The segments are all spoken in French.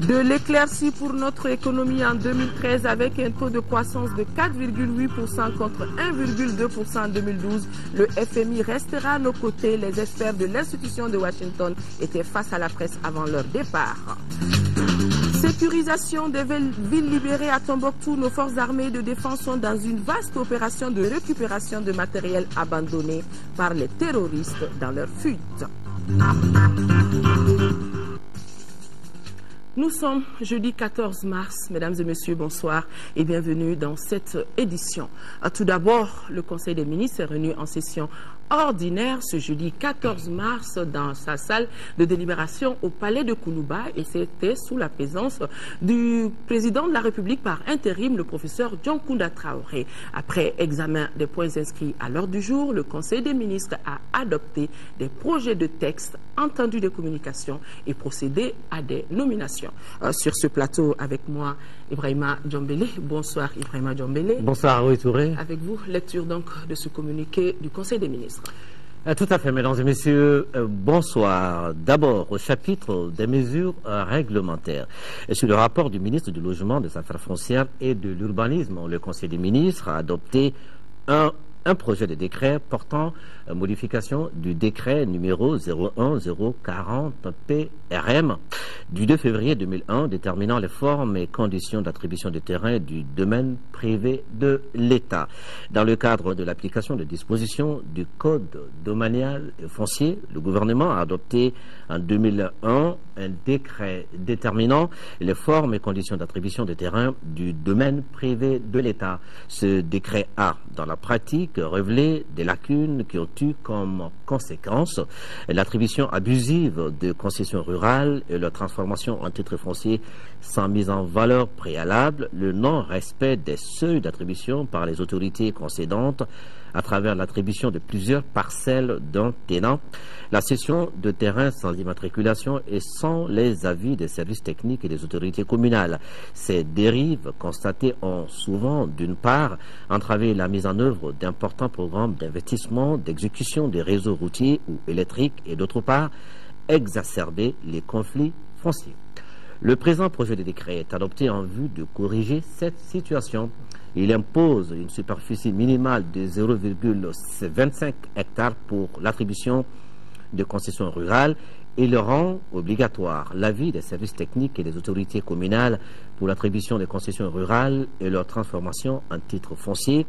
De l'éclaircie pour notre économie en 2013 avec un taux de croissance de 4,8% contre 1,2% en 2012. Le FMI restera à nos côtés. Les experts de l'institution de Washington étaient face à la presse avant leur départ. Sécurisation des villes libérées à Tombouctou. Nos forces armées de défense sont dans une vaste opération de récupération de matériel abandonné par les terroristes dans leur fuite. Nous sommes jeudi 14 mars. Mesdames et messieurs, bonsoir et bienvenue dans cette édition. Tout d'abord, le Conseil des ministres est réuni en session ordinaire ce jeudi 14 mars dans sa salle de délibération au palais de Koulouba et c'était sous la présence du président de la République par intérim, le professeur John Kounda Traoré. Après examen des points inscrits à l'ordre du jour, le Conseil des ministres a adopté des projets de texte, entendu des communications et procédé à des nominations. Sur ce plateau avec moi, Ibrahima Djombélé. Bonsoir Ibrahima Djombélé. Bonsoir Aroui Touré. Avec vous, lecture donc de ce communiqué du Conseil des ministres. Tout à fait, mesdames et messieurs, bonsoir. D'abord, au chapitre des mesures réglementaires. Sur le rapport du ministre du Logement, des Affaires foncières et de l'Urbanisme, le Conseil des ministres a adopté un projet de décret portant modification du décret numéro 01040-PRM du 2 février 2001 déterminant les formes et conditions d'attribution des terrains du domaine privé de l'État. Dans le cadre de l'application des dispositions du Code domanial et foncier, le gouvernement a adopté en 2001 un décret déterminant les formes et conditions d'attribution des terrains du domaine privé de l'État. Ce décret a, dans la pratique, révélé des lacunes qui ont eu comme conséquence l'attribution abusive de concessions rurales et leur transformation en titre foncier sans mise en valeur préalable, le non-respect des seuils d'attribution par les autorités concédantes à travers l'attribution de plusieurs parcelles d'un tenant, la cession de terrains sans immatriculation et sans les avis des services techniques et des autorités communales. Ces dérives constatées ont souvent, d'une part, entravé la mise en œuvre d'importants programmes d'investissement, d'exécution des réseaux routiers ou électriques et d'autre part, exacerbé les conflits fonciers. Le présent projet de décret est adopté en vue de corriger cette situation. Il impose une superficie minimale de 0,25 hectares pour l'attribution de concessions rurales et le rend obligatoire l'avis des services techniques et des autorités communales pour l'attribution des concessions rurales et leur transformation en titre foncier.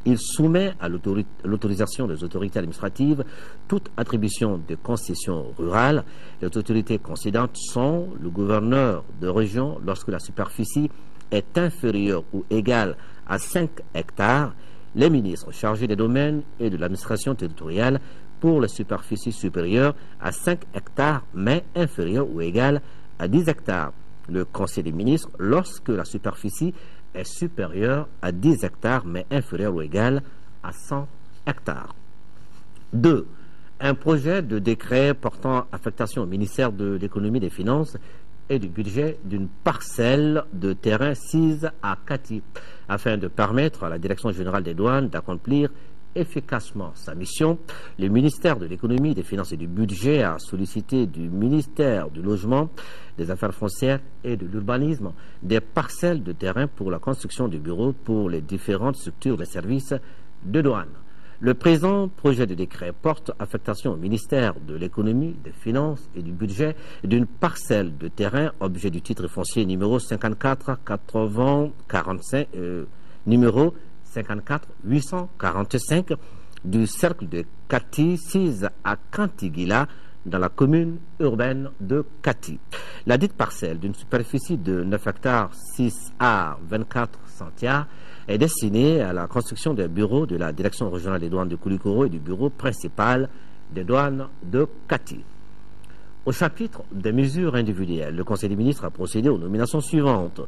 Il soumet à l'autorisation des autorités administratives toute attribution de concessions rurales. Les autorités concédantes sont le gouverneur de région lorsque la superficie est inférieure ou égale à 5 hectares, les ministres chargés des domaines et de l'administration territoriale pour la superficie supérieure à 5 hectares mais inférieure ou égale à 10 hectares. Le Conseil des ministres lorsque la superficie est supérieure à 10 hectares mais inférieure ou égale à 100 hectares. 2. Un projet de décret portant affectation au ministère de l'économie, des finances et du budget d'une parcelle de terrain sise à Kati, afin de permettre à la Direction générale des douanes d'accomplir efficacement sa mission. Le ministère de l'économie, des finances et du budget a sollicité du ministère du logement, des affaires foncières et de l'urbanisme des parcelles de terrain pour la construction de bureaux pour les différentes structures de services de douane. Le présent projet de décret porte affectation au ministère de l'économie, des finances et du budget d'une parcelle de terrain, objet du titre foncier numéro 54 80 45, numéro 54 845 du cercle de Kati, 6 à Kantigila, dans la commune urbaine de Kati. La dite parcelle, d'une superficie de 9 hectares 6 à 24 centiares, est destinée à la construction des bureaux de la Direction régionale des douanes de Koulikoro et du bureau principal des douanes de Kati. Au chapitre des mesures individuelles, le Conseil des ministres a procédé aux nominations suivantes.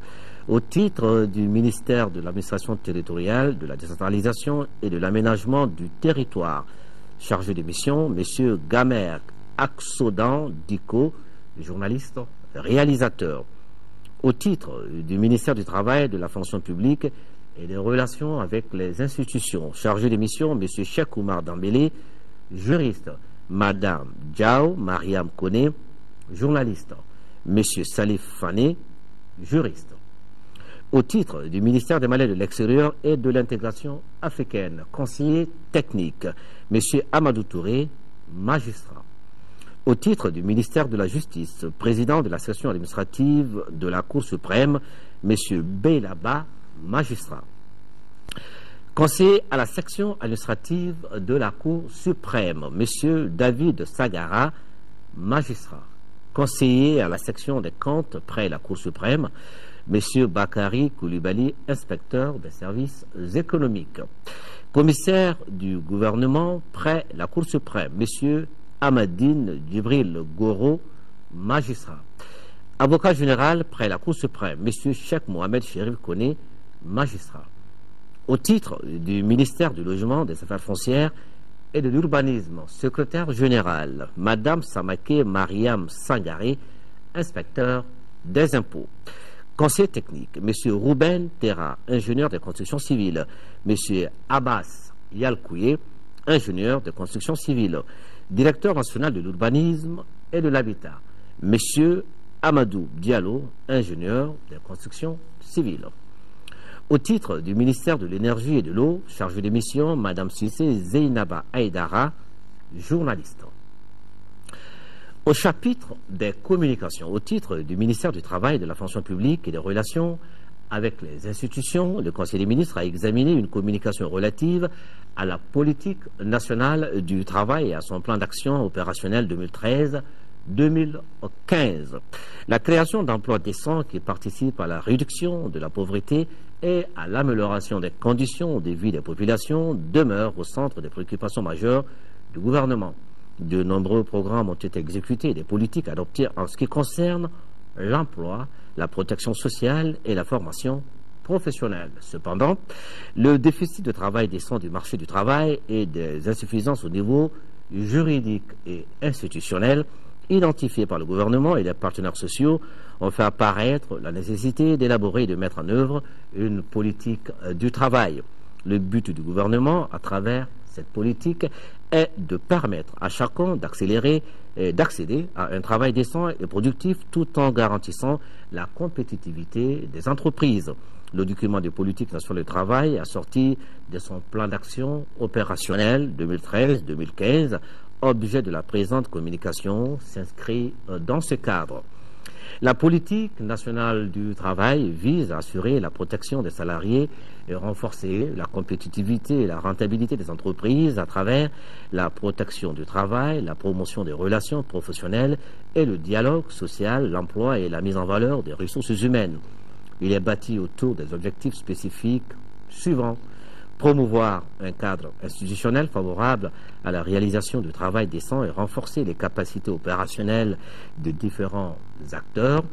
Au titre du ministère de l'administration territoriale, de la décentralisation et de l'aménagement du territoire, chargé de mission, M. Gamer Aksodan Diko, journaliste, réalisateur. Au titre du ministère du Travail, de la fonction publique et des relations avec les institutions, chargé de mission, M. Cheikh Oumar Dambélé, juriste. Madame Diao Mariam Kone, journaliste. M. Salif Fane, juriste. Au titre du ministère des Malais de l'Extérieur et de l'intégration africaine, conseiller technique, M. Amadou Touré, magistrat. Au titre du ministère de la Justice, président de la section administrative de la Cour suprême, M. Beylaba, magistrat. Conseiller à la section administrative de la Cour suprême, M. David Sagara, magistrat. Conseiller à la section des comptes près la Cour suprême, M. Bakari Koulibaly, inspecteur des services économiques. Commissaire du gouvernement près la Cour suprême, M. Amadine Djibril Goro, magistrat. Avocat général près la Cour suprême, M. Cheikh Mohamed Chérif Koné, magistrat. Au titre du ministère du Logement, des Affaires foncières et de l'Urbanisme, secrétaire général, Mme Samake Mariam Sangaré, inspecteur des impôts. Conseiller technique, M. Rouben Terra, ingénieur de construction civile, M. Abbas Yalkouye, ingénieur de construction civile, directeur national de l'urbanisme et de l'habitat, M. Amadou Diallo, ingénieur de construction civile. Au titre du ministère de l'Énergie et de l'Eau, chargé de mission, Mme Sissé Zeynaba Aïdara, journaliste. Au chapitre des communications, au titre du ministère du Travail, de la fonction publique et des relations avec les institutions, le Conseil des ministres a examiné une communication relative à la politique nationale du travail et à son plan d'action opérationnel 2013-2015. La création d'emplois décents qui participent à la réduction de la pauvreté et à l'amélioration des conditions de vie des populations demeure au centre des préoccupations majeures du gouvernement. De nombreux programmes ont été exécutés et des politiques adoptées en ce qui concerne l'emploi, la protection sociale et la formation professionnelle. Cependant, le déficit de travail décent du marché du travail et des insuffisances au niveau juridique et institutionnel identifiés par le gouvernement et les partenaires sociaux ont fait apparaître la nécessité d'élaborer et de mettre en œuvre une politique du travail. Le but du gouvernement, à travers cette politique, est de permettre à chacun d'accéder à un travail décent et productif tout en garantissant la compétitivité des entreprises. Le document de politique nationale du travail, assorti de son plan d'action opérationnel 2013-2015, objet de la présente communication, s'inscrit dans ce cadre. La politique nationale du travail vise à assurer la protection des salariés et renforcer la compétitivité et la rentabilité des entreprises à travers la protection du travail, la promotion des relations professionnelles et le dialogue social, l'emploi et la mise en valeur des ressources humaines. Il est bâti autour des objectifs spécifiques suivants: promouvoir un cadre institutionnel favorable à la réalisation du travail décent et renforcer les capacités opérationnelles de différents acteurs,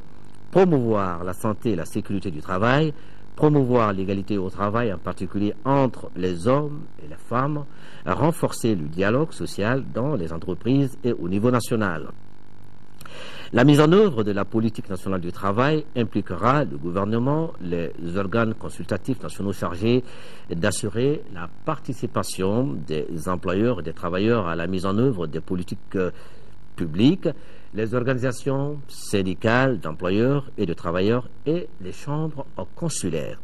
promouvoir la santé et la sécurité du travail, promouvoir l'égalité au travail, en particulier entre les hommes et les femmes, renforcer le dialogue social dans les entreprises et au niveau national. La mise en œuvre de la politique nationale du travail impliquera le gouvernement, les organes consultatifs nationaux chargés d'assurer la participation des employeurs et des travailleurs à la mise en œuvre des politiques publiques, les organisations syndicales d'employeurs et de travailleurs et les chambres consulaires.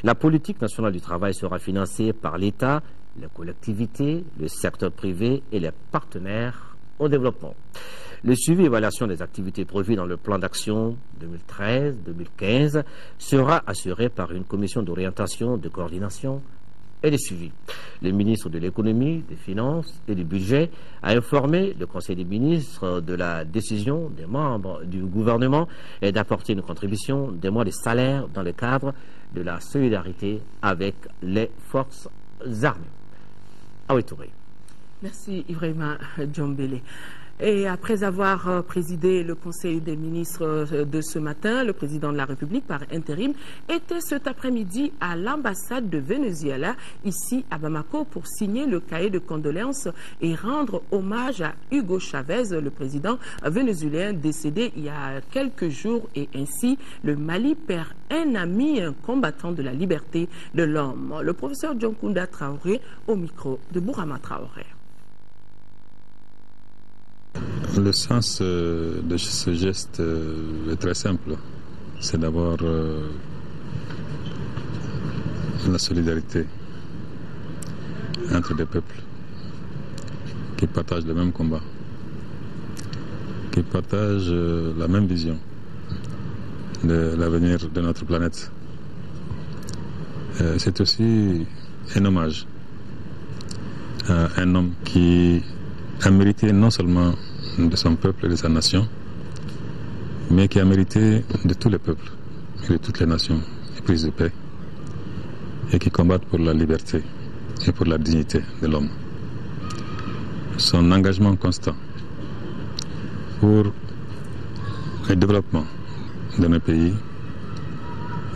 La politique nationale du travail sera financée par l'État, les collectivités, le secteur privé et les partenaires au développement. Le suivi et évaluation des activités prévues dans le plan d'action 2013-2015 sera assuré par une commission d'orientation, de coordination et de suivi. Le ministre de l'Économie, des Finances et du Budget a informé le Conseil des ministres de la décision des membres du gouvernement et d'apporter une contribution des mois de salaire dans le cadre de la solidarité avec les forces armées. Aoué Touré. Merci Ibrahima Djombele. Et après avoir présidé le Conseil des ministres de ce matin, le président de la République par intérim était cet après-midi à l'ambassade de Venezuela, ici à Bamako, pour signer le cahier de condoléances et rendre hommage à Hugo Chavez, le président vénézuélien décédé il y a quelques jours. Et ainsi, le Mali perd un ami, un combattant de la liberté de l'homme. Le professeur Djonkunda Traoré au micro de Bourama Traoré. Le sens de ce geste est très simple. c'est d'abord la solidarité entre des peuples qui partagent le même combat, qui partagent la même vision de l'avenir de notre planète. C'est aussi un hommage à un homme qui a mérité non seulement de son peuple et de sa nation, mais qui a mérité de tous les peuples et de toutes les nations éprises de paix et qui combattent pour la liberté et pour la dignité de l'homme. Son engagement constant pour le développement de nos pays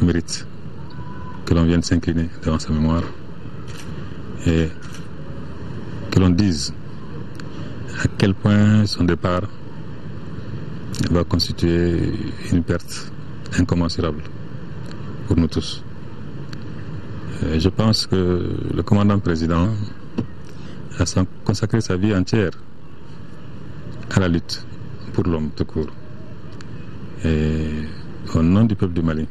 mérite que l'on vienne s'incliner devant sa mémoire et que l'on dise à quel point son départ va constituer une perte incommensurable pour nous tous. Et je pense que le commandant président a consacré sa vie entière à la lutte pour l'homme tout court. Et au nom du peuple du Mali,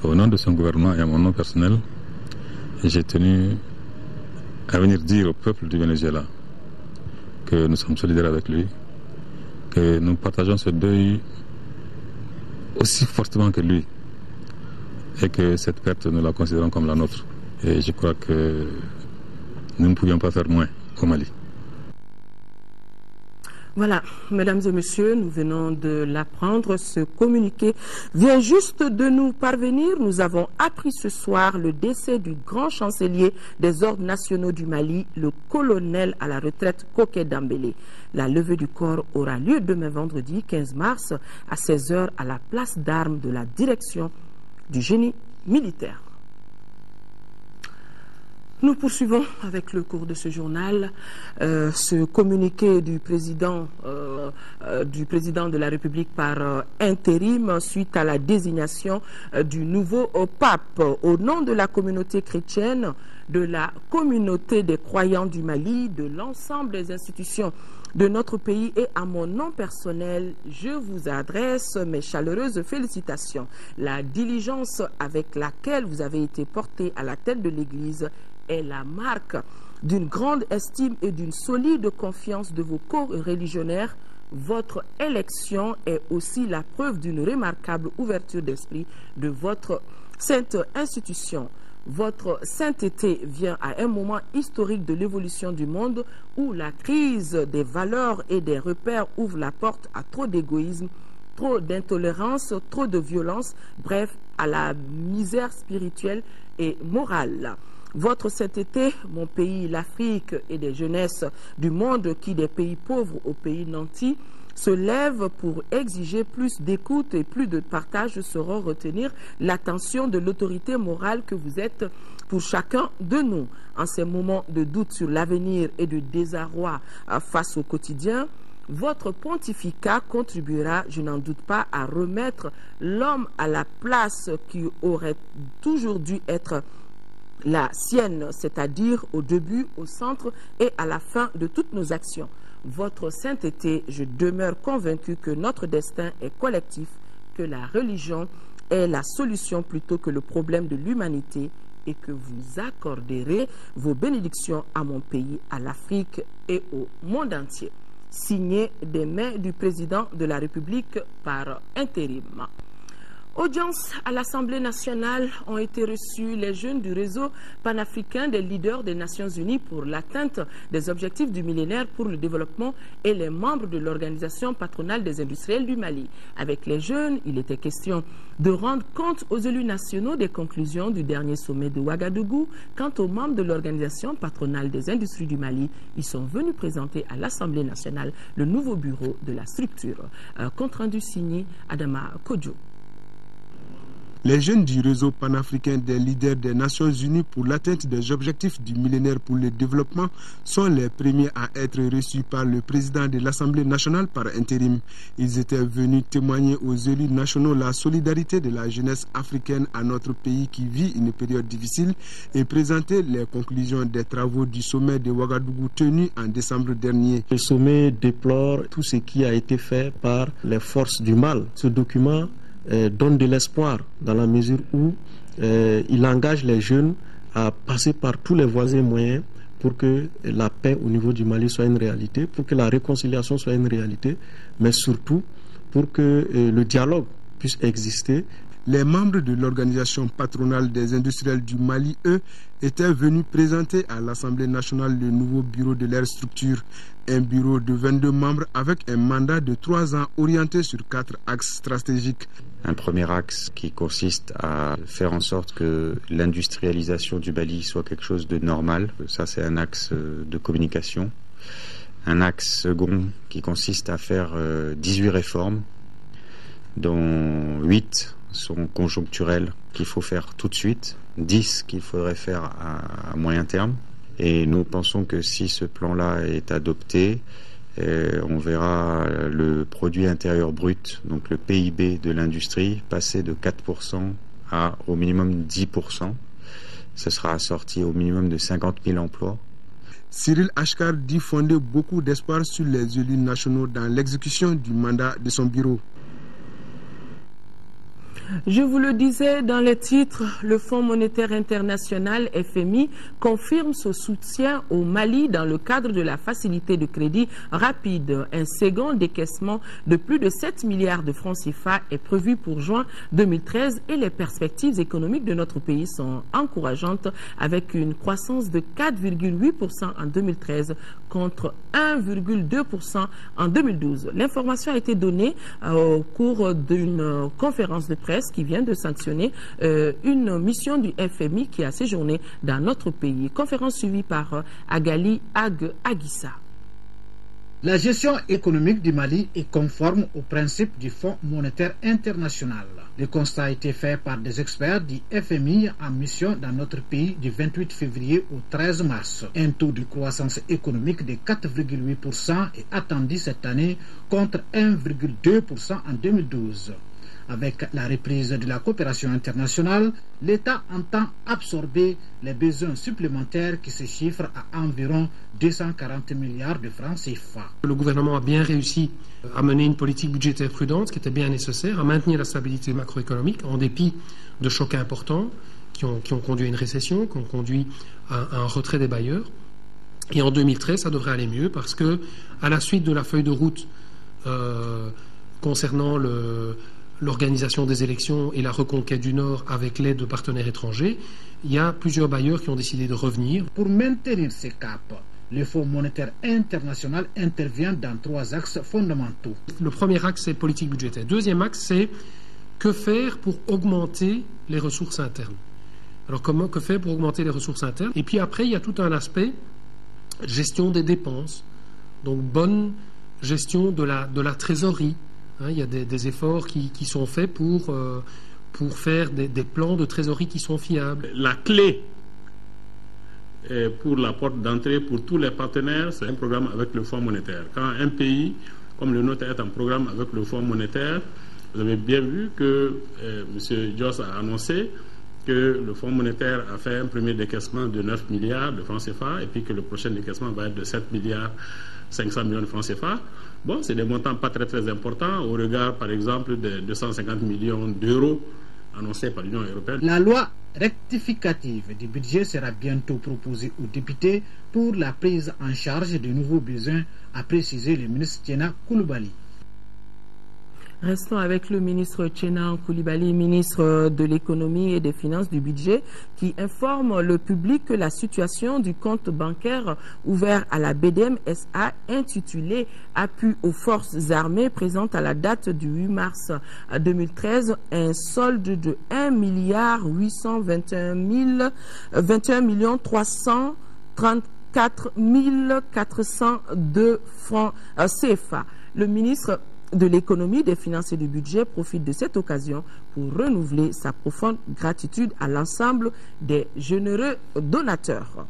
au nom de son gouvernement et à mon nom personnel, j'ai tenu à venir dire au peuple du Venezuela que nous sommes solidaires avec lui, que nous partageons ce deuil aussi fortement que lui et que cette perte, nous la considérons comme la nôtre. Et je crois que nous ne pouvions pas faire moins au Mali. Voilà, mesdames et messieurs, nous venons de l'apprendre. Ce communiqué vient juste de nous parvenir. Nous avons appris ce soir le décès du grand chancelier des ordres nationaux du Mali, le colonel à la retraite Koké Dambélé. La levée du corps aura lieu demain vendredi 15 mars à 16 h à la place d'armes de la direction du génie militaire. Nous poursuivons avec le cours de ce journal. Ce communiqué du président de la République par intérim suite à la désignation du nouveau pape. Au nom de la communauté chrétienne, de la communauté des croyants du Mali, de l'ensemble des institutions de notre pays et à mon nom personnel, je vous adresse mes chaleureuses félicitations. La diligence avec laquelle vous avez été porté à la tête de l'Église est la marque d'une grande estime et d'une solide confiance de vos co-religionnaires. Votre élection est aussi la preuve d'une remarquable ouverture d'esprit de votre sainte institution. Votre sainteté vient à un moment historique de l'évolution du monde où la crise des valeurs et des repères ouvre la porte à trop d'égoïsme, trop d'intolérance, trop de violence, bref, à la misère spirituelle et morale. Votre sainteté, mon pays, l'Afrique et des jeunesses du monde qui, des pays pauvres aux pays nantis, se lèvent pour exiger plus d'écoute et plus de partage, sauront retenir l'attention de l'autorité morale que vous êtes pour chacun de nous. En ces moments de doute sur l'avenir et de désarroi face au quotidien, votre pontificat contribuera, je n'en doute pas, à remettre l'homme à la place qui aurait toujours dû être la sienne, c'est-à-dire au début, au centre et à la fin de toutes nos actions. Votre sainteté, je demeure convaincu que notre destin est collectif, que la religion est la solution plutôt que le problème de l'humanité et que vous accorderez vos bénédictions à mon pays, à l'Afrique et au monde entier. Signé des mains du président de la République par intérim. Audience à l'Assemblée nationale ont été reçus les jeunes du réseau panafricain des leaders des Nations Unies pour l'atteinte des objectifs du millénaire pour le développement et les membres de l'Organisation patronale des industriels du Mali. Avec les jeunes, il était question de rendre compte aux élus nationaux des conclusions du dernier sommet de Ouagadougou. Quant aux membres de l'Organisation patronale des industries du Mali, ils sont venus présenter à l'Assemblée nationale le nouveau bureau de la structure. Compte rendu signé Adama Kodjo. Les jeunes du réseau panafricain des leaders des Nations Unies pour l'atteinte des objectifs du millénaire pour le développement sont les premiers à être reçus par le président de l'Assemblée nationale par intérim. Ils étaient venus témoigner aux élus nationaux la solidarité de la jeunesse africaine à notre pays qui vit une période difficile et présenter les conclusions des travaux du sommet de Ouagadougou tenu en décembre dernier. Le sommet déplore tout ce qui a été fait par les forces du mal. Ce document donne de l'espoir dans la mesure où il engage les jeunes à passer par tous les voies et moyens pour que la paix au niveau du Mali soit une réalité, pour que la réconciliation soit une réalité, mais surtout pour que le dialogue puisse exister. Les membres de l'organisation patronale des industriels du Mali, eux, étaient venus présenter à l'Assemblée nationale le nouveau bureau de leur structure. Un bureau de 22 membres avec un mandat de 3 ans orienté sur 4 axes stratégiques. Un premier axe qui consiste à faire en sorte que l'industrialisation du Mali soit quelque chose de normal. Ça, c'est un axe de communication. Un axe second qui consiste à faire 18 réformes, dont 8 sont conjoncturelles qu'il faut faire tout de suite, 10 qu'il faudrait faire à moyen terme. Et nous pensons que si ce plan-là est adopté, on verra le produit intérieur brut, donc le PIB de l'industrie, passer de 4% à au minimum 10%. Ce sera assorti au minimum de 50 000 emplois. Cyril Achkar dit fonder beaucoup d'espoir sur les élus nationaux dans l'exécution du mandat de son bureau. Je vous le disais dans les titres, le Fonds monétaire international FMI confirme ce soutien au Mali dans le cadre de la facilité de crédit rapide. Un second décaissement de plus de 7 milliards de francs CFA est prévu pour juin 2013 et les perspectives économiques de notre pays sont encourageantes avec une croissance de 4,8% en 2013 contre 1,2% en 2012. L'information a été donnée au cours d'une conférence de presse qui vient de sanctionner une mission du FMI qui a séjourné dans notre pays. Conférence suivie par Agali Aguissa. La gestion économique du Mali est conforme aux principes du Fonds monétaire international. Le constat a été fait par des experts du FMI en mission dans notre pays du 28 février au 13 mars. Un taux de croissance économique de 4,8% est attendu cette année contre 1,2% en 2012. Avec la reprise de la coopération internationale, l'État entend absorber les besoins supplémentaires qui se chiffrent à environ 240 milliards de francs CFA. Le gouvernement a bien réussi à mener une politique budgétaire prudente, qui était bien nécessaire, à maintenir la stabilité macroéconomique en dépit de chocs importants qui ont conduit à une récession, qui ont conduit à un retrait des bailleurs. Et en 2013, ça devrait aller mieux parce que, à la suite de la feuille de route concernant l'organisation des élections et la reconquête du Nord avec l'aide de partenaires étrangers, il y a plusieurs bailleurs qui ont décidé de revenir. Pour maintenir ces caps, le Fonds monétaire international intervient dans 3 axes fondamentaux. Le premier axe, c'est politique budgétaire. Deuxième axe, c'est que faire pour augmenter les ressources internes. Alors, que faire pour augmenter les ressources internes? Et puis après, il y a tout un aspect gestion des dépenses, donc bonne gestion de la trésorerie. Il y a des efforts qui sont faits pour faire des plans de trésorerie qui sont fiables. La clé pour la porte d'entrée pour tous les partenaires, c'est un programme avec le Fonds monétaire. Quand un pays comme le nôtre est en programme avec le Fonds monétaire, vous avez bien vu que M. Joss a annoncé que le Fonds monétaire a fait un premier décaissement de 9 milliards de francs CFA et puis que le prochain décaissement va être de 7 milliards 500 millions de francs CFA. Bon, c'est des montants pas très importants au regard, par exemple, des 250 millions d'euros annoncés par l'Union européenne. La loi rectificative du budget sera bientôt proposée aux députés pour la prise en charge de nouveaux besoins, a précisé le ministre Tchéna Koulibaly. Restons avec le ministre Tchéna Koulibaly, ministre de l'économie et des finances du budget, qui informe le public que la situation du compte bancaire ouvert à la BDM SA intitulé Appui aux forces armées présente à la date du 8 mars 2013 un solde de 1 821 334 402 francs CFA. Le ministre de l'économie, des finances et du budget profite de cette occasion pour renouveler sa profonde gratitude à l'ensemble des généreux donateurs.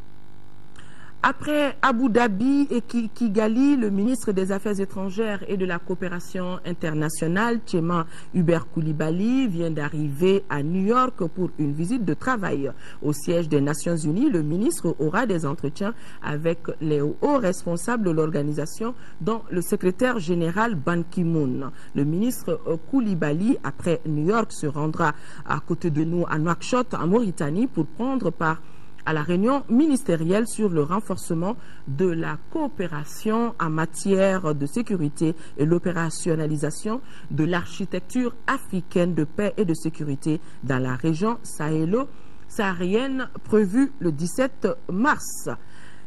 Après Abu Dhabi et Kigali, le ministre des Affaires étrangères et de la coopération internationale, Tchema Hubert Coulibaly, vient d'arriver à New York pour une visite de travail. Au siège des Nations Unies, le ministre aura des entretiens avec les hauts responsables de l'organisation, dont le secrétaire général Ban Ki-moon. Le ministre Coulibaly, après New York, se rendra à côté de nous à Nouakchott, en Mauritanie, pour prendre part à la réunion ministérielle sur le renforcement de la coopération en matière de sécurité et l'opérationnalisation de l'architecture africaine de paix et de sécurité dans la région sahélo-saharienne prévue le 17 mars.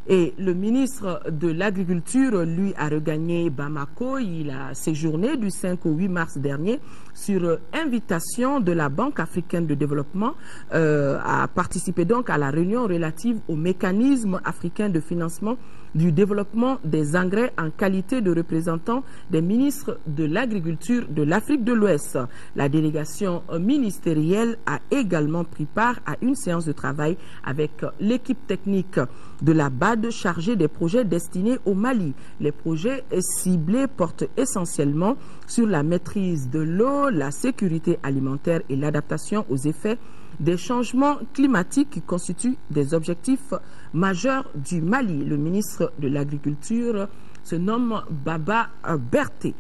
Et le ministre de l'Agriculture, lui, a regagné Bamako. Il a séjourné du 5 au 8 mars dernier sur invitation de la Banque africaine de développement, a participé donc à la réunion relative au mécanisme africain de financement du développement des engrais en qualité de représentant des ministres de l'Agriculture de l'Afrique de l'Ouest. La délégation ministérielle a également pris part à une séance de travail avec l'équipe technique de la BAD chargée des projets destinés au Mali. Les projets ciblés portent essentiellement sur la maîtrise de l'eau, la sécurité alimentaire et l'adaptation aux effets des changements climatiques qui constituent des objectifs majeurs du Mali. Le ministre de l'Agriculture se nomme Baba Berté.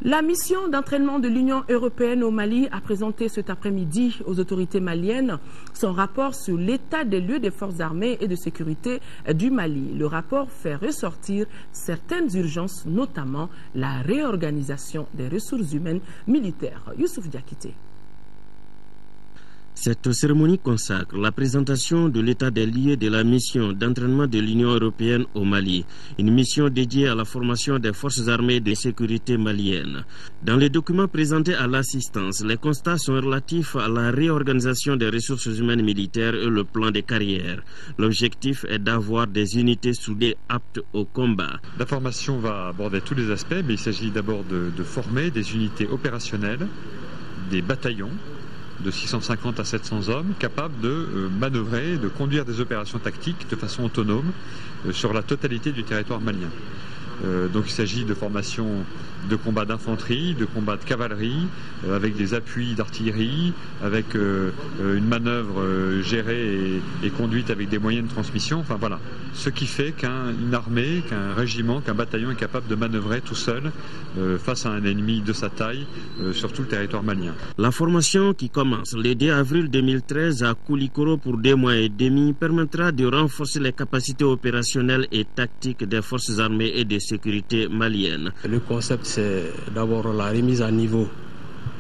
La mission d'entraînement de l'Union européenne au Mali a présenté cet après-midi aux autorités maliennes son rapport sur l'état des lieux des forces armées et de sécurité du Mali. Le rapport fait ressortir certaines urgences, notamment la réorganisation des ressources humaines militaires. Youssouf Diakité. Cette cérémonie consacre la présentation de l'état des lieux de la mission d'entraînement de l'Union européenne au Mali, une mission dédiée à la formation des forces armées de sécurité maliennes. Dans les documents présentés à l'assistance, les constats sont relatifs à la réorganisation des ressources humaines militaires et le plan de carrière. L'objectif est d'avoir des unités soudées aptes au combat. La formation va aborder tous les aspects, mais il s'agit d'abord de former des unités opérationnelles, des bataillons, de 650 à 700 hommes capables de manœuvrer, de conduire des opérations tactiques de façon autonome sur la totalité du territoire malien. Donc il s'agit de formations de combats d'infanterie, de combats de cavalerie, avec des appuis d'artillerie, avec une manœuvre gérée et conduite avec des moyens de transmission. Enfin voilà, ce qui fait qu'une armée, qu'un régiment, qu'un bataillon est capable de manœuvrer tout seul face à un ennemi de sa taille sur tout le territoire malien. La formation qui commence le 2 avril 2013 à Koulikoro pour 2 mois et demi permettra de renforcer les capacités opérationnelles et tactiques des forces armées et de sécurité maliennes. Le concept, c'est d'abord la remise à niveau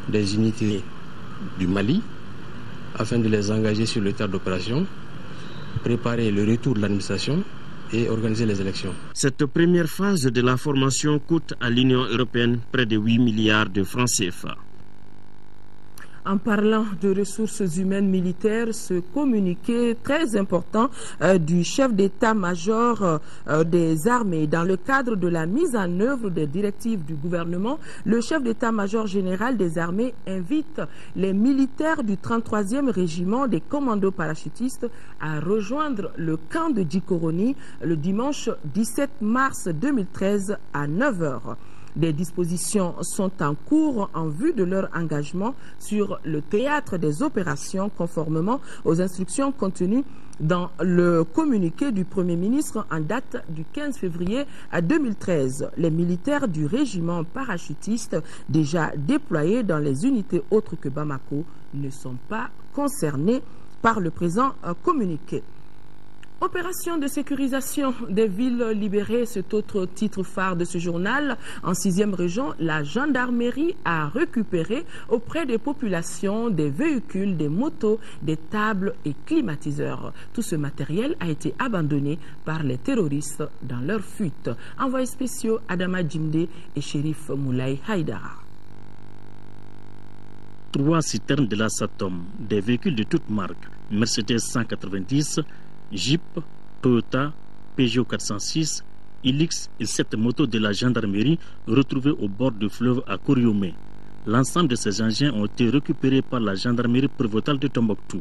des unités du Mali afin de les engager sur le terrain d'opération, préparer le retour de l'administration et organiser les élections. Cette première phase de la formation coûte à l'Union européenne près de 8 milliards de francs CFA. En parlant de ressources humaines militaires, ce communiqué très important du chef d'état-major des armées, dans le cadre de la mise en œuvre des directives du gouvernement, le chef d'état-major général des armées invite les militaires du 33e régiment des commandos parachutistes à rejoindre le camp de Djikoroni le dimanche 17 mars 2013 à 9h. Des dispositions sont en cours en vue de leur engagement sur le théâtre des opérations conformément aux instructions contenues dans le communiqué du Premier ministre en date du 15 février 2013. Les militaires du régiment parachutiste déjà déployés dans les unités autres que Bamako ne sont pas concernés par le présent communiqué. Opération de sécurisation des villes libérées, cet autre titre phare de ce journal. En 6e région, la gendarmerie a récupéré auprès des populations des véhicules, des motos, des tables et climatiseurs. Tout ce matériel a été abandonné par les terroristes dans leur fuite. Envoyés spéciaux Adama Djimde et Shérif Moulay Haïdara. 3 citernes de la Satom, des véhicules de toutes marques, Mercedes 190, Jeep, Toyota, Peugeot 406, Hilux et 7 motos de la gendarmerie retrouvées au bord du fleuve à Kouriomé. L'ensemble de ces engins ont été récupérés par la gendarmerie prévôtale de Tombouctou.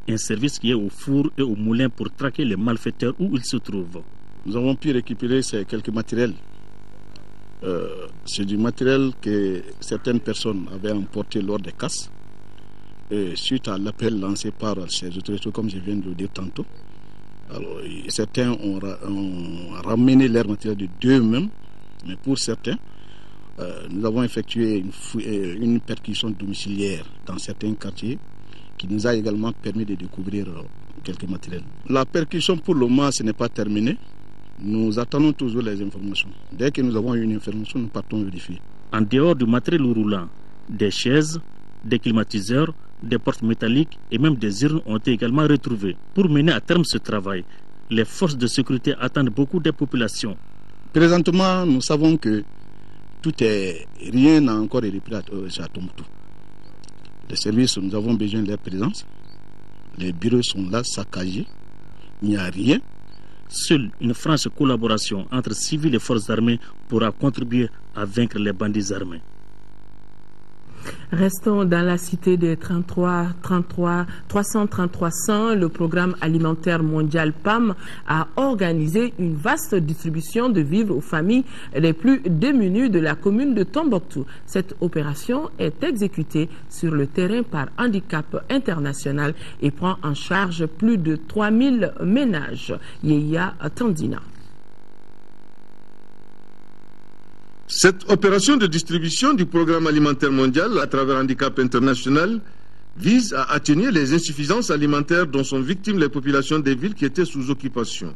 un service qui est au four et au moulin pour traquer les malfaiteurs où ils se trouvent. Nous avons pu récupérer ces quelques matériels. C'est du matériel que certaines personnes avaient emporté lors des casses. Et suite à l'appel lancé par ces autorités, comme je viens de le dire tantôt, alors, certains ont ramené leur matériel d'eux-mêmes, mais pour certains, nous avons effectué une perquisition domiciliaire dans certains quartiers qui nous a également permis de découvrir quelques matériels. La perquisition pour le moment, ce n'est pas terminé. Nous attendons toujours les informations. Dès que nous avons une information, nous partons vérifier. En dehors du matériel roulant, des chaises, des climatiseurs, des portes métalliques et même des urnes ont été également retrouvées. Pour mener à terme ce travail, les forces de sécurité attendent beaucoup des populations. Présentement, nous savons que rien n'a encore été repris à Tombouctou. Les services, nous avons besoin de leur présence. Les bureaux sont là, saccagés. Il n'y a rien. Seule une franche collaboration entre civils et forces armées pourra contribuer à vaincre les bandits armés. Restons dans la cité des 333-100. Le programme alimentaire mondial PAM a organisé une vaste distribution de vivres aux familles les plus démunies de la commune de Tombouctou. Cette opération est exécutée sur le terrain par Handicap International et prend en charge plus de 3000 ménages. Yeya Tandina. Cette opération de distribution du programme alimentaire mondial à travers Handicap International vise à atténuer les insuffisances alimentaires dont sont victimes les populations des villes qui étaient sous occupation.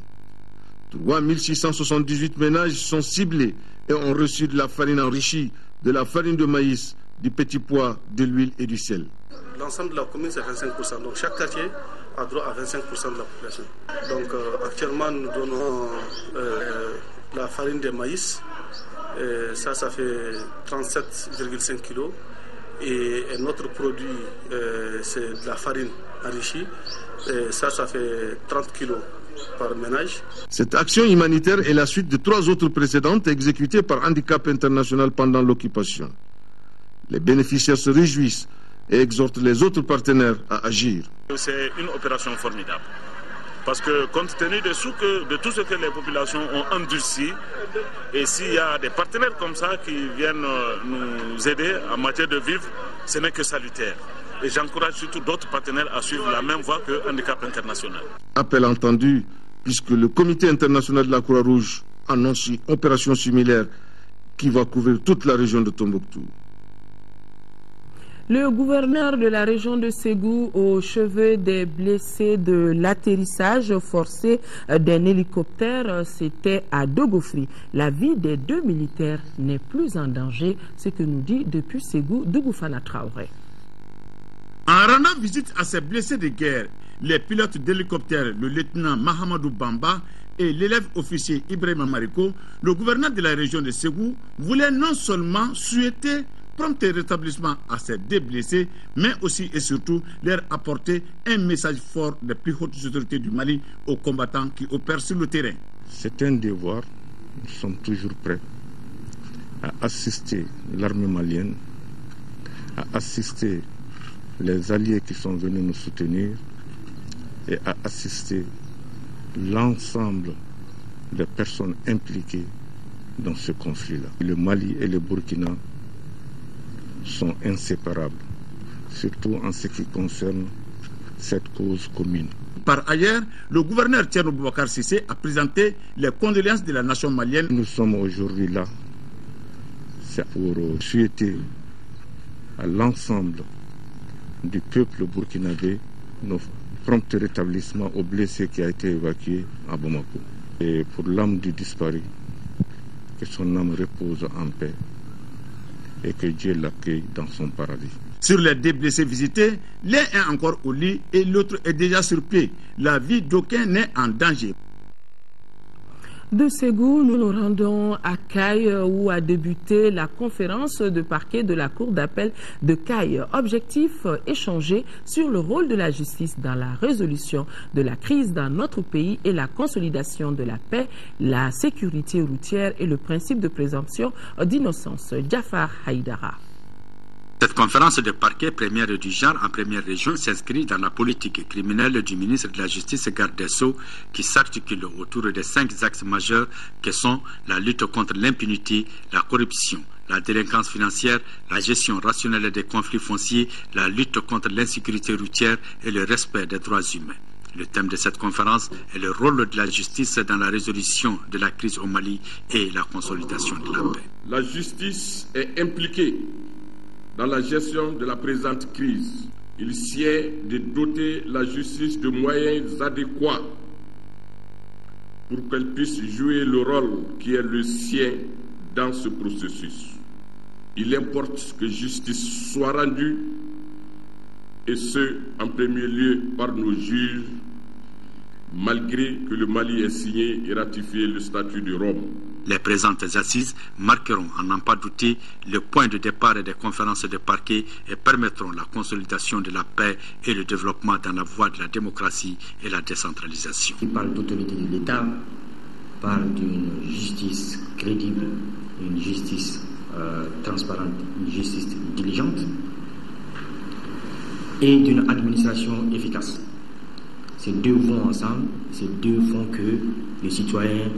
3678 ménages sont ciblés et ont reçu de la farine enrichie, de la farine de maïs, du petit pois, de l'huile et du sel. L'ensemble de la commune, c'est 25%. Donc chaque quartier a droit à 25% de la population. Donc actuellement, nous donnons la farine de maïs. Ça fait 37,5 kilos. Et notre produit, c'est de la farine enrichie. Ça fait 30 kilos par ménage. Cette action humanitaire est la suite de 3 autres précédentes exécutées par Handicap International pendant l'occupation. Les bénéficiaires se réjouissent et exhortent les autres partenaires à agir. C'est une opération formidable. Parce que compte tenu de tout ce que les populations ont endurci, et s'il y a des partenaires comme ça qui viennent nous aider en matière de vivre, ce n'est que salutaire. Et j'encourage surtout d'autres partenaires à suivre la même voie que Handicap International. Appel entendu, puisque le Comité international de la Croix-Rouge annonce une opération similaire qui va couvrir toute la région de Tombouctou. Le gouverneur de la région de Ségou, au chevet des blessés de l'atterrissage forcé d'un hélicoptère, c'était à Dogofri. La vie des 2 militaires n'est plus en danger, ce que nous dit depuis Ségou Dougoufana Traoré. En rendant visite à ces blessés de guerre, les pilotes d'hélicoptère, le lieutenant Mahamadou Bamba et l'élève officier Ibrahima Mariko, le gouverneur de la région de Ségou voulait non seulement souhaiter prompt rétablissement à ces 2 blessés, mais aussi et surtout leur apporter un message fort des plus hautes autorités du Mali aux combattants qui opèrent sur le terrain. C'est un devoir, nous sommes toujours prêts à assister l'armée malienne, à assister les alliés qui sont venus nous soutenir et à assister l'ensemble des personnes impliquées dans ce conflit-là. Le Mali et le Burkina sont inséparables, surtout en ce qui concerne cette cause commune. Par ailleurs, le gouverneur Thierno Boubacar Sissé a présenté les condoléances de la nation malienne. Nous sommes aujourd'hui là, c'est pour souhaiter à l'ensemble du peuple burkinabé nos prompts rétablissements aux blessés qui a été évacué à Bamako. Et pour l'âme du disparu, que son âme repose en paix et que Dieu l'accueille dans son paradis. Sur les 2 blessés visités, l'un est encore au lit et l'autre est déjà sur pied. La vie d'aucun n'est en danger. De Ségou, nous nous rendons à Caille où a débuté la conférence de parquet de la Cour d'appel de Caille. Objectif, échanger sur le rôle de la justice dans la résolution de la crise dans notre pays et la consolidation de la paix, la sécurité routière et le principe de présomption d'innocence. Jafar Haïdara. Cette conférence de parquet, première du genre en première région, s'inscrit dans la politique criminelle du ministre de la Justice, garde des Sceaux, qui s'articule autour des 5 axes majeurs que sont la lutte contre l'impunité, la corruption, la délinquance financière, la gestion rationnelle des conflits fonciers, la lutte contre l'insécurité routière et le respect des droits humains. Le thème de cette conférence est le rôle de la justice dans la résolution de la crise au Mali et la consolidation de la paix. La justice est impliquée dans la gestion de la présente crise. Il sied de doter la justice de moyens adéquats pour qu'elle puisse jouer le rôle qui est le sien dans ce processus. Il importe que justice soit rendue, et ce, en premier lieu, par nos juges, malgré que le Mali ait signé et ratifié le statut de Rome. Les présentes assises marqueront, à n'en pas douter, le point de départ des conférences de parquet et permettront la consolidation de la paix et le développement dans la voie de la démocratie et la décentralisation. Il parle d'autorité de l'État, parle d'une justice crédible, une justice transparente, une justice diligente et d'une administration efficace. Ces deux vont ensemble, ces deux font que le citoyen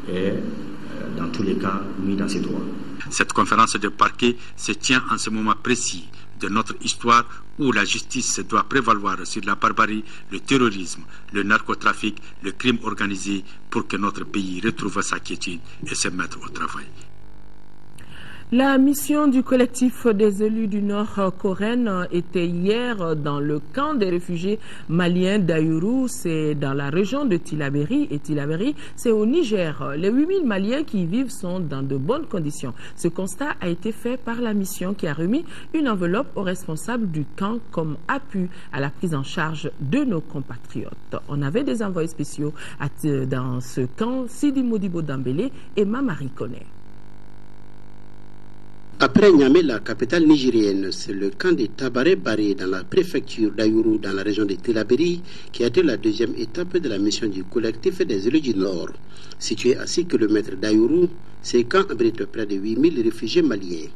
est, dans tous les cas, mis dans ses droits. Cette conférence de parquet se tient en ce moment précis de notre histoire où la justice doit prévaloir sur la barbarie, le terrorisme, le narcotrafic, le crime organisé pour que notre pays retrouve sa quiétude et se mette au travail. La mission du collectif des élus du Nord Corène était hier dans le camp des réfugiés maliens d'Ayourou, c'est dans la région de Tillabéri, et Tillabéri, c'est au Niger. Les 8000 Maliens qui y vivent sont dans de bonnes conditions. Ce constat a été fait par la mission qui a remis une enveloppe aux responsables du camp comme appui à la prise en charge de nos compatriotes. On avait des envoyés spéciaux dans ce camp, Sidi Modibo Dambélé et Mamari Kone. Après Niamey, la capitale nigérienne, c'est le camp de Tabaré-Baré dans la préfecture d'Ayourou, dans la région de Tillabéri, qui a été la deuxième étape de la mission du collectif des élus du Nord. Situé à 6 km d'Ayourou, ces camps abritent près de 8000 réfugiés maliens.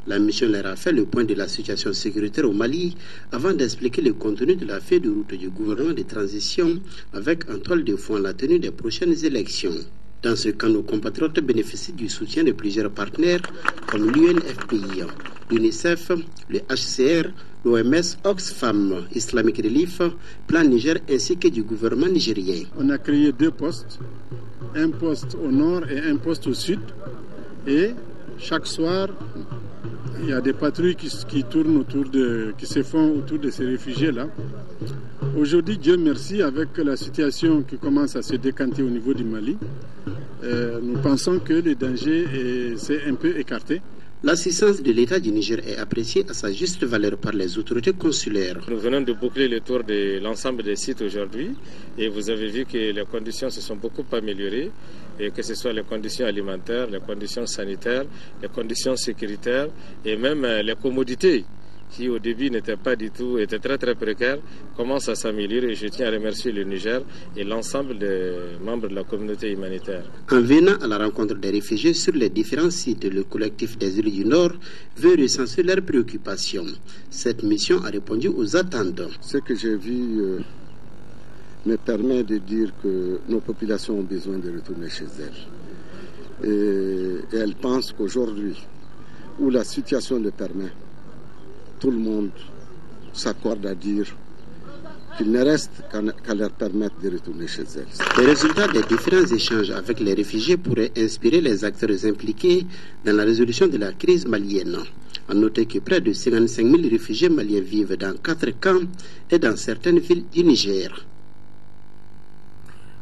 La mission leur a fait le point de la situation sécuritaire au Mali avant d'expliquer le contenu de la feuille de route du gouvernement de transition avec en toile de fond la tenue des prochaines élections. Dans ce camp, nos compatriotes bénéficient du soutien de plusieurs partenaires comme l'UNFPI, l'UNICEF, le HCR, l'OMS, Oxfam, Islamic Relief, Plan Niger ainsi que du gouvernement nigérien. On a créé 2 postes, un poste au nord et un poste au sud. Et chaque soir, il y a des patrouilles qui tournent qui se font autour de ces réfugiés-là. Aujourd'hui, Dieu merci, avec la situation qui commence à se décanter au niveau du Mali, nous pensons que le danger s'est un peu écarté. L'assistance de l'État du Niger est appréciée à sa juste valeur par les autorités consulaires. Nous venons de boucler le tour de l'ensemble des sites aujourd'hui et vous avez vu que les conditions se sont beaucoup améliorées, et que ce soit les conditions alimentaires, les conditions sanitaires, les conditions sécuritaires et même les commodités qui au début n'étaient pas du tout, étaient très très précaires, commencent à s'améliorer. Je tiens à remercier le Niger et l'ensemble des membres de la communauté humanitaire. En venant à la rencontre des réfugiés sur les différents sites, le collectif des élus du Nord veut recenser leurs préoccupations. Cette mission a répondu aux attentes. Ce que j'ai vu me permet de dire que nos populations ont besoin de retourner chez elles. Et elles pensent qu'aujourd'hui, où la situation le permet, tout le monde s'accorde à dire qu'il ne reste qu'à leur permettre de retourner chez elles. Les résultats des différents échanges avec les réfugiés pourraient inspirer les acteurs impliqués dans la résolution de la crise malienne. À noter que près de 55 000 réfugiés maliens vivent dans 4 camps et dans certaines villes du Niger.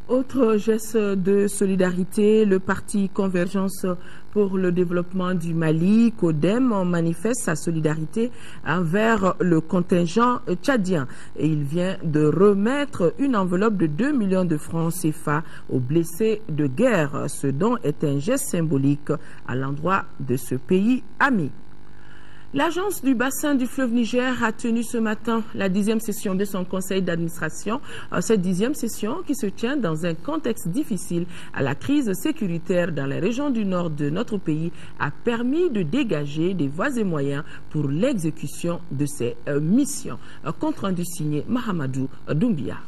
Autre geste de solidarité, le parti Convergence pour le développement du Mali, CODEM, manifeste sa solidarité envers le contingent tchadien. Et il vient de remettre une enveloppe de 2 millions de francs CFA aux blessés de guerre, ce dont est un geste symbolique à l'endroit de ce pays ami. L'agence du bassin du fleuve Niger a tenu ce matin la 10e session de son conseil d'administration. Cette 10e session qui se tient dans un contexte difficile à la crise sécuritaire dans les régions du nord de notre pays a permis de dégager des voies et moyens pour l'exécution de ces missions. Compte rendu signé Mahamadou Doumbia.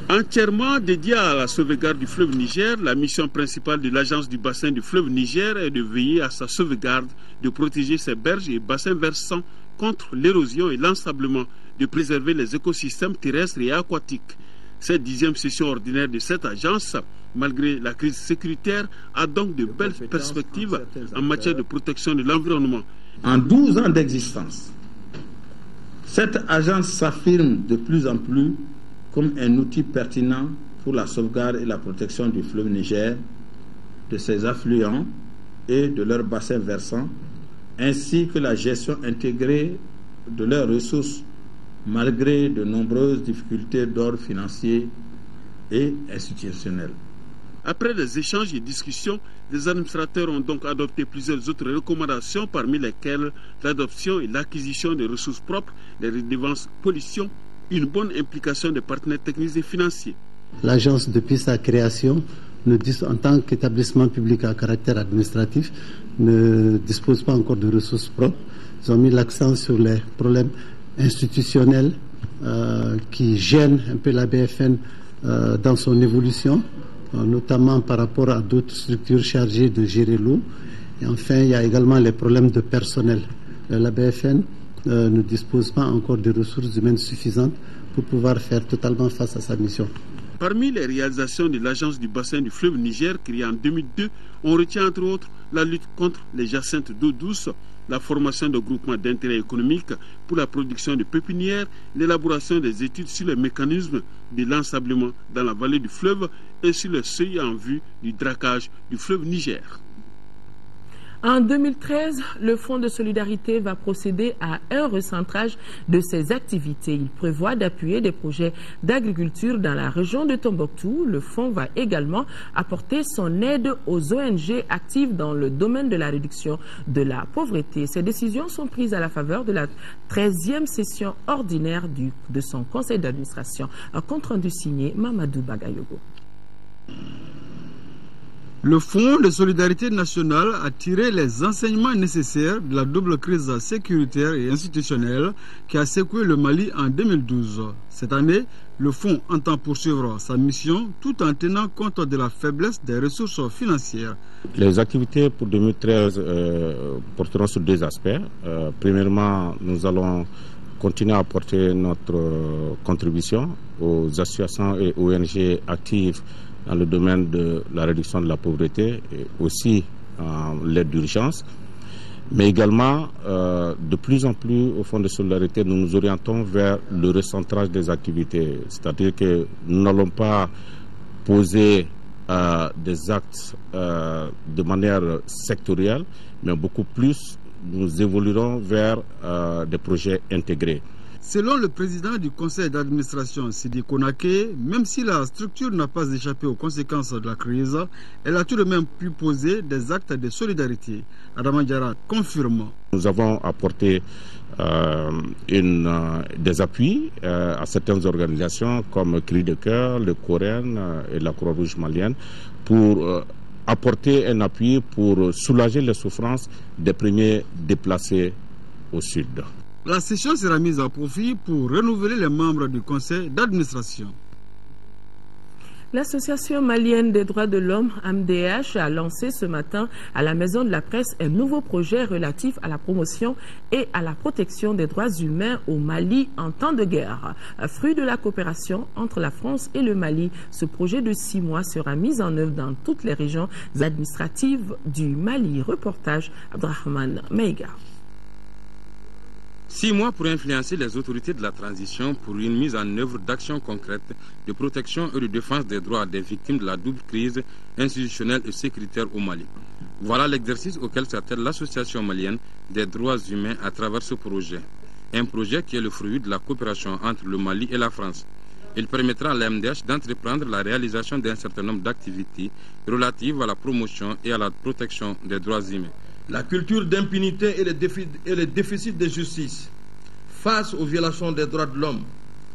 Entièrement dédiée à la sauvegarde du fleuve Niger, la mission principale de l'agence du bassin du fleuve Niger est de veiller à sa sauvegarde, de protéger ses berges et bassins versants contre l'érosion et l'ensablement, de préserver les écosystèmes terrestres et aquatiques. Cette 10e session ordinaire de cette agence, malgré la crise sécuritaire, a donc de belles perspectives en matière de protection de l'environnement. En 12 ans d'existence, cette agence s'affirme de plus en plus comme un outil pertinent pour la sauvegarde et la protection du fleuve Niger, de ses affluents et de leurs bassins versants, ainsi que la gestion intégrée de leurs ressources, malgré de nombreuses difficultés d'ordre financier et institutionnel. Après des échanges et discussions, les administrateurs ont donc adopté plusieurs autres recommandations, parmi lesquelles l'adoption et l'acquisition des ressources propres, des redevances pollution, une bonne implication des partenaires techniques et financiers. L'agence, depuis sa création, en tant qu'établissement public à caractère administratif, ne dispose pas encore de ressources propres. Ils ont mis l'accent sur les problèmes institutionnels qui gênent un peu la BFN dans son évolution, notamment par rapport à d'autres structures chargées de gérer l'eau. Et enfin, il y a également les problèmes de personnel. La BFN ne dispose pas encore de ressources humaines suffisantes pour pouvoir faire totalement face à sa mission. Parmi les réalisations de l'agence du bassin du fleuve Niger, créée en 2002, on retient entre autres la lutte contre les jacinthes d'eau douce, la formation de groupements d'intérêt économique pour la production de pépinières, l'élaboration des études sur les mécanismes de l'ensablement dans la vallée du fleuve et sur le seuil en vue du dragage du fleuve Niger. En 2013, le Fonds de solidarité va procéder à un recentrage de ses activités. Il prévoit d'appuyer des projets d'agriculture dans la région de Tombouctou. Le fonds va également apporter son aide aux ONG actives dans le domaine de la réduction de la pauvreté. Ces décisions sont prises à la faveur de la 13e session ordinaire de son conseil d'administration. Un compte rendu signé Mamadou Bagayogo. Le Fonds de solidarité nationale a tiré les enseignements nécessaires de la double crise sécuritaire et institutionnelle qui a secoué le Mali en 2012. Cette année, le Fonds entend poursuivre sa mission tout en tenant compte de la faiblesse des ressources financières. Les activités pour 2013 porteront sur deux aspects. Premièrement, nous allons continuer à apporter notre contribution aux associations et ONG actives dans le domaine de la réduction de la pauvreté et aussi l'aide d'urgence. Mais également, de plus en plus, au Fonds de solidarité, nous nous orientons vers le recentrage des activités. C'est-à-dire que nous n'allons pas poser des actes de manière sectorielle, mais beaucoup plus, nous évoluerons vers des projets intégrés. Selon le président du conseil d'administration, Sidi Konake, même si la structure n'a pas échappé aux conséquences de la crise, elle a tout de même pu poser des actes de solidarité. Adama Diarra confirme. Nous avons apporté des appuis à certaines organisations comme Cris de Cœur, le Coren et la Croix-Rouge malienne pour apporter un appui pour soulager les souffrances des premiers déplacés au sud. La session sera mise à profit pour renouveler les membres du conseil d'administration. L'Association malienne des droits de l'homme, AMDH, a lancé ce matin à la Maison de la Presse un nouveau projet relatif à la promotion et à la protection des droits humains au Mali en temps de guerre. Fruit de la coopération entre la France et le Mali, ce projet de 6 mois sera mis en œuvre dans toutes les régions administratives du Mali. Reportage Abdrahman Meiga. 6 mois pour influencer les autorités de la transition pour une mise en œuvre d'actions concrètes de protection et de défense des droits des victimes de la double crise institutionnelle et sécuritaire au Mali. Voilà l'exercice auquel s'attelle l'Association malienne des droits humains à travers ce projet. Un projet qui est le fruit de la coopération entre le Mali et la France. Il permettra à l'AMDH d'entreprendre la réalisation d'un certain nombre d'activités relatives à la promotion et à la protection des droits humains. La culture d'impunité et les déficits de justice face aux violations des droits de l'homme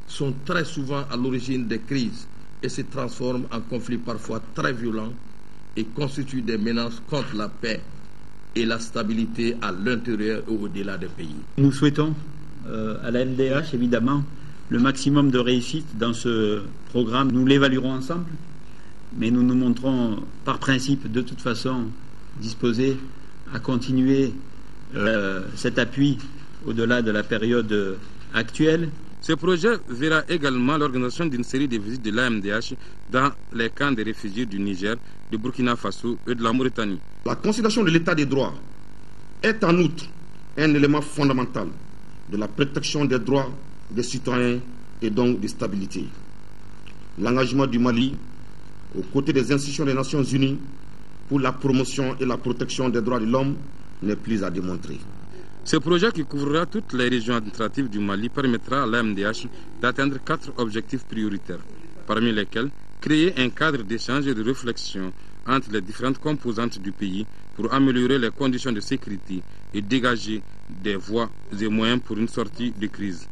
sont très souvent à l'origine des crises et se transforment en conflits parfois très violents et constituent des menaces contre la paix et la stabilité à l'intérieur et au-delà des pays. Nous souhaitons à la NDH évidemment le maximum de réussite dans ce programme. Nous l'évaluerons ensemble, mais nous nous montrons par principe de toute façon disposés à continuer cet appui au-delà de la période actuelle. Ce projet verra également l'organisation d'une série de visites de l'AMDH dans les camps de réfugiés du Niger, de Burkina Faso et de la Mauritanie. La considération de l'état des droits est en outre un élément fondamental de la protection des droits des citoyens et donc de stabilité. L'engagement du Mali, aux côtés des institutions des Nations Unies, pour la promotion et la protection des droits de l'homme n'est plus à démontrer. Ce projet qui couvrira toutes les régions administratives du Mali permettra à l'AMDH d'atteindre 4 objectifs prioritaires, parmi lesquels créer un cadre d'échange et de réflexion entre les différentes composantes du pays pour améliorer les conditions de sécurité et dégager des voies et moyens pour une sortie de crise.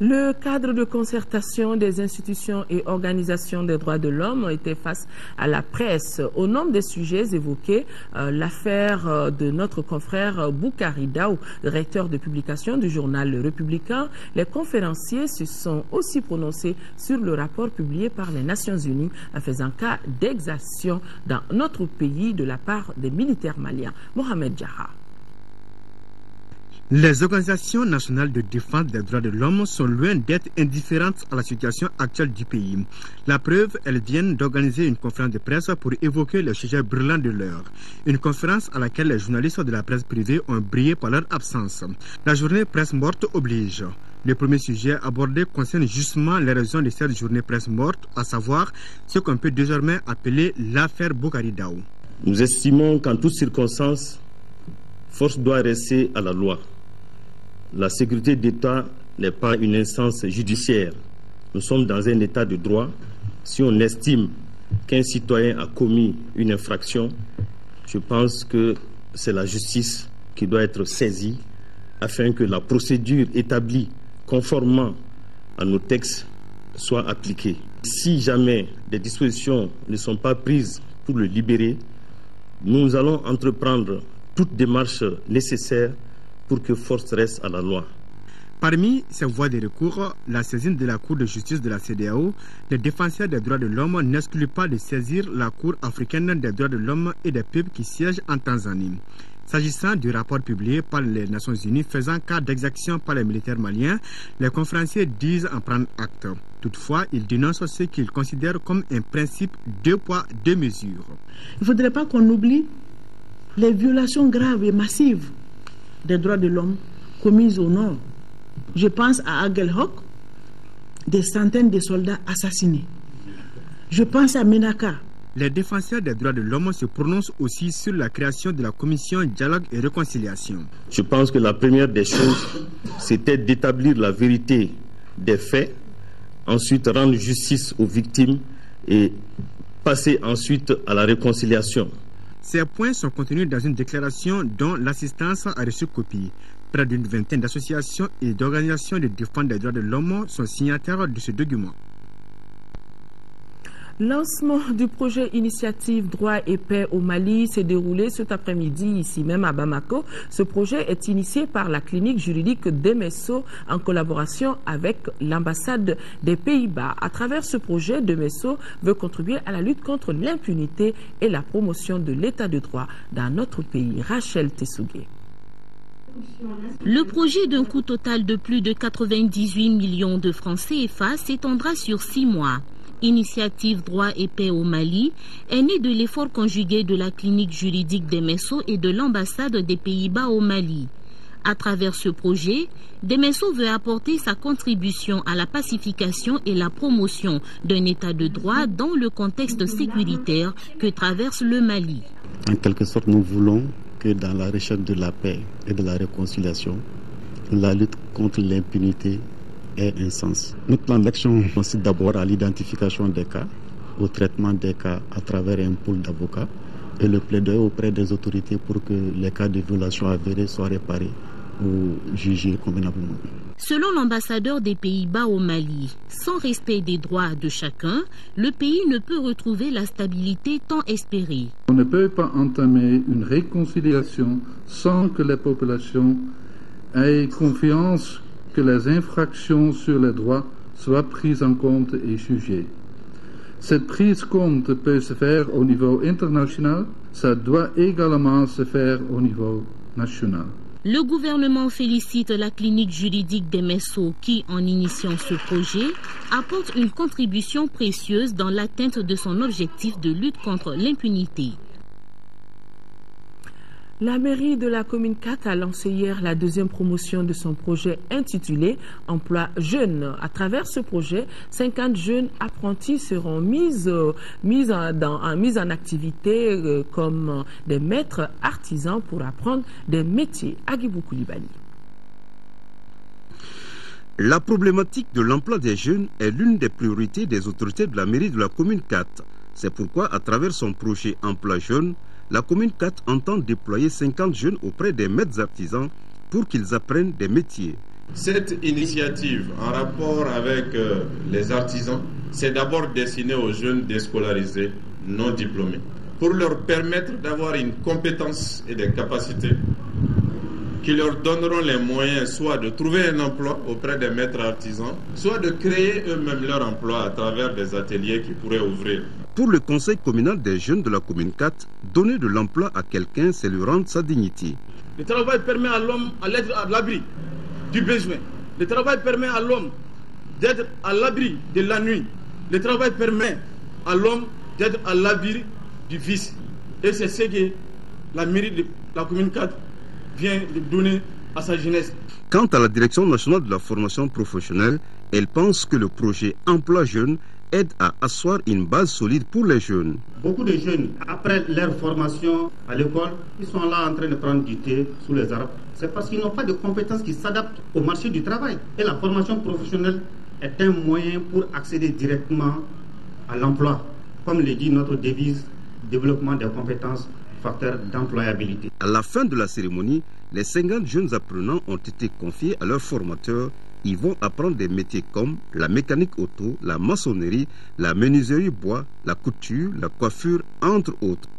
Le cadre de concertation des institutions et organisations des droits de l'homme était face à la presse. Au nombre des sujets évoqués, l'affaire de notre confrère Boukari Daou, directeur de publication du journal Le Républicain. Les conférenciers se sont aussi prononcés sur le rapport publié par les Nations Unies faisant cas d'exactions dans notre pays de la part des militaires maliens. Mohamed Diarra. Les organisations nationales de défense des droits de l'homme sont loin d'être indifférentes à la situation actuelle du pays. La preuve, elles viennent d'organiser une conférence de presse pour évoquer les sujets brûlants de l'heure. Une conférence à laquelle les journalistes de la presse privée ont brillé par leur absence. La journée presse morte oblige. Le premier sujet abordé concerne justement les raisons de cette journée presse morte, à savoir ce qu'on peut désormais appeler l'affaire Boukari Daou. Nous estimons qu'en toutes circonstances, force doit rester à la loi. La sécurité d'État n'est pas une instance judiciaire. Nous sommes dans un état de droit. Si on estime qu'un citoyen a commis une infraction, je pense que c'est la justice qui doit être saisie afin que la procédure établie conformément à nos textes soit appliquée. Si jamais des dispositions ne sont pas prises pour le libérer, nous allons entreprendre toute démarche nécessaire pour que force reste à la loi. Parmi ces voies de recours, la saisine de la Cour de justice de la CEDEAO, les défenseurs des droits de l'homme n'excluent pas de saisir la Cour africaine des droits de l'homme et des peuples qui siègent en Tanzanie. S'agissant du rapport publié par les Nations Unies faisant cas d'exactions par les militaires maliens, les conférenciers disent en prendre acte. Toutefois, ils dénoncent ce qu'ils considèrent comme un principe deux poids, deux mesures. Il ne faudrait pas qu'on oublie les violations graves et massives des droits de l'homme commises au nord. Je pense à Aguelhok, des centaines de soldats assassinés. Je pense à Ménaka. Les défenseurs des droits de l'homme se prononcent aussi sur la création de la commission Dialogue et Réconciliation. Je pense que la première des choses, c'était d'établir la vérité des faits, ensuite rendre justice aux victimes et passer ensuite à la réconciliation. Ces points sont contenus dans une déclaration dont l'assistance a reçu copie. Près d'une vingtaine d'associations et d'organisations de défense des droits de l'homme sont signataires de ce document. Lancement du projet Initiative Droit et Paix au Mali s'est déroulé cet après-midi ici même à Bamako. Ce projet est initié par la clinique juridique d'Emesso en collaboration avec l'ambassade des Pays-Bas. À travers ce projet, Emesso veut contribuer à la lutte contre l'impunité et la promotion de l'état de droit dans notre pays. Rachel Tessougué. Le projet d'un coût total de plus de 98 millions de francs CFA s'étendra sur 6 mois. Initiative Droit et Paix au Mali est née de l'effort conjugué de la clinique juridique d'Emesso et de l'ambassade des Pays-Bas au Mali. À travers ce projet, Demesso veut apporter sa contribution à la pacification et la promotion d'un état de droit dans le contexte sécuritaire que traverse le Mali. En quelque sorte, nous voulons que dans la recherche de la paix et de la réconciliation, la lutte contre l'impunité ait un sens. Notre plan d'action consiste d'abord à l'identification des cas, au traitement des cas à travers un pool d'avocats, et le plaidoyer auprès des autorités pour que les cas de violation avérés soient réparés ou jugés convenablement. Selon l'ambassadeur des Pays-Bas au Mali, sans respect des droits de chacun, le pays ne peut retrouver la stabilité tant espérée. On ne peut pas entamer une réconciliation sans que les populations aient confiance que les infractions sur les droits soient prises en compte et jugées. Cette prise en compte peut se faire au niveau international, ça doit également se faire au niveau national. Le gouvernement félicite la clinique juridique des Messo qui, en initiant ce projet, apporte une contribution précieuse dans l'atteinte de son objectif de lutte contre l'impunité. La mairie de la commune 4 a lancé hier la deuxième promotion de son projet intitulé Emploi Jeunes. À travers ce projet, 50 jeunes apprentis seront mis en activité comme des maîtres artisans pour apprendre des métiers. Agibou Koulibaly. La problématique de l'emploi des jeunes est l'une des priorités des autorités de la mairie de la commune 4. C'est pourquoi, à travers son projet Emploi Jeunes, la commune 4 entend déployer 50 jeunes auprès des maîtres artisans pour qu'ils apprennent des métiers. Cette initiative en rapport avec les artisans, c'est d'abord destiné aux jeunes déscolarisés non diplômés, pour leur permettre d'avoir une compétence et des capacités qui leur donneront les moyens soit de trouver un emploi auprès des maîtres artisans, soit de créer eux-mêmes leur emploi à travers des ateliers qui pourraient ouvrir. Pour le conseil communal des jeunes de la commune 4, donner de l'emploi à quelqu'un, c'est lui rendre sa dignité. Le travail permet à l'homme d'être à l'abri du besoin. Le travail permet à l'homme d'être à l'abri de la nuit. Le travail permet à l'homme d'être à l'abri du vice. Et c'est ce que la mairie de la commune 4 vient de donner à sa jeunesse. Quant à la direction nationale de la formation professionnelle, elle pense que le projet Emploi Jeunes aide à asseoir une base solide pour les jeunes. Beaucoup de jeunes, après leur formation à l'école, ils sont là en train de prendre du thé sous les arbres. C'est parce qu'ils n'ont pas de compétences qui s'adaptent au marché du travail. Et la formation professionnelle est un moyen pour accéder directement à l'emploi. Comme le dit notre devise, développement des compétences, facteur d'employabilité. À la fin de la cérémonie, les 50 jeunes apprenants ont été confiés à leurs formateurs. Ils vont apprendre des métiers comme la mécanique auto, la maçonnerie, la menuiserie bois, la couture, la coiffure, entre autres.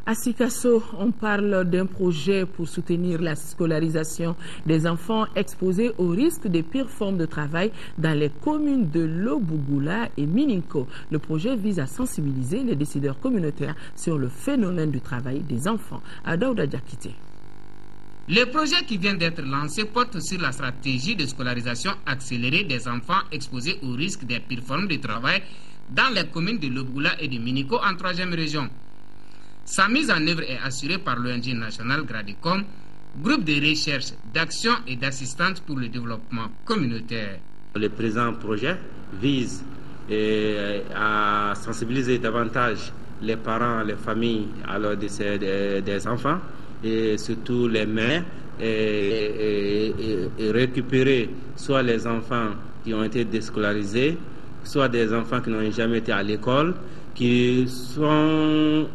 À Sikasso, on parle d'un projet pour soutenir la scolarisation des enfants exposés au risque des pires formes de travail dans les communes de Lobougoula et Mininko. Le projet vise à sensibiliser les décideurs communautaires sur le phénomène du travail des enfants. À Daouda Diakité. Le projet qui vient d'être lancé porte sur la stratégie de scolarisation accélérée des enfants exposés au risque des pires formes de travail dans les communes de Lobougoula et de Mininko en 3e région. Sa mise en œuvre est assurée par l'ONG national Gradicom, groupe de recherche, d'action et d'assistance pour le développement communautaire. Le présent projet vise à sensibiliser davantage les parents, les familles à leur décès des enfants et surtout les mères et récupérer soit les enfants qui ont été déscolarisés, soit des enfants qui n'ont jamais été à l'école, qui sont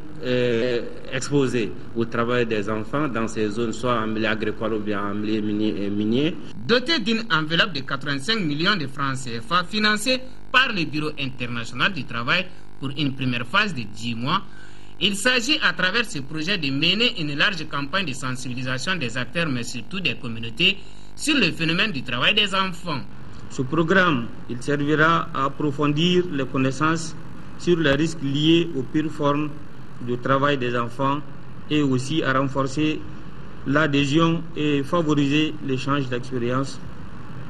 exposés au travail des enfants dans ces zones, soit en milieu agricole ou bien en milieu minier. Doté d'une enveloppe de 85 millions de francs CFA financée par le Bureau international du travail pour une première phase de 10 mois, il s'agit à travers ce projet de mener une large campagne de sensibilisation des acteurs, mais surtout des communautés, sur le phénomène du travail des enfants. Ce programme, il servira à approfondir les connaissances sur les risques liés aux pires formes de travail des enfants et aussi à renforcer l'adhésion et favoriser l'échange d'expériences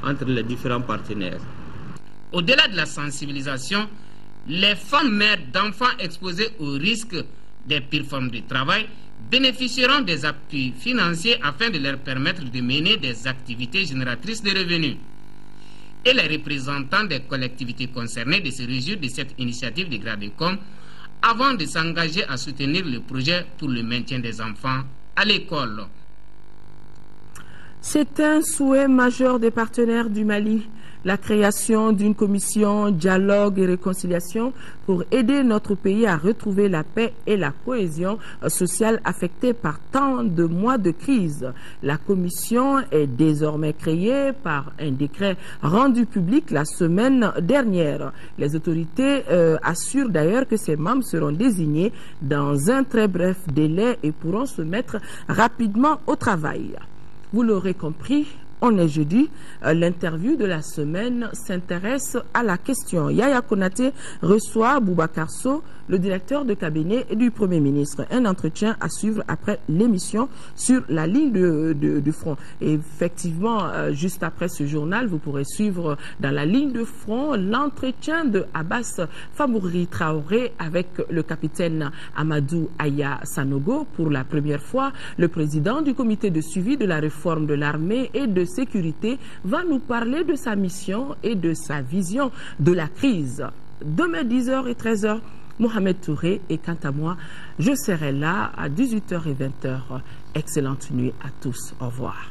entre les différents partenaires. Au-delà de la sensibilisation, les femmes mères d'enfants exposés au risque des pires formes de travail bénéficieront des appuis financiers afin de leur permettre de mener des activités génératrices de revenus. Et les représentants des collectivités concernées de se réjouir de cette initiative de Gradicom avant de s'engager à soutenir le projet pour le maintien des enfants à l'école. C'est un souhait majeur des partenaires du Mali, la création d'une commission dialogue et réconciliation pour aider notre pays à retrouver la paix et la cohésion sociale affectée par tant de mois de crise. La commission est désormais créée par un décret rendu public la semaine dernière. Les autorités assurent d'ailleurs que ces membres seront désignés dans un très bref délai et pourront se mettre rapidement au travail. Vous l'aurez compris, on est jeudi. L'interview de la semaine s'intéresse à la question. Yaya Konaté reçoit Boubacar Sow, le directeur de cabinet du Premier ministre. Un entretien à suivre après l'émission sur la ligne de front. Et effectivement, juste après ce journal, vous pourrez suivre dans la ligne de front l'entretien de Abbas Famouri Traoré avec le capitaine Amadou Aya Sanogo. Pour la première fois, le président du comité de suivi de la réforme de l'armée et de sécurité va nous parler de sa mission et de sa vision de la crise. Demain 10h et 13h, Mohamed Touré, et quant à moi, je serai là à 18h et 20h. Excellente nuit à tous. Au revoir.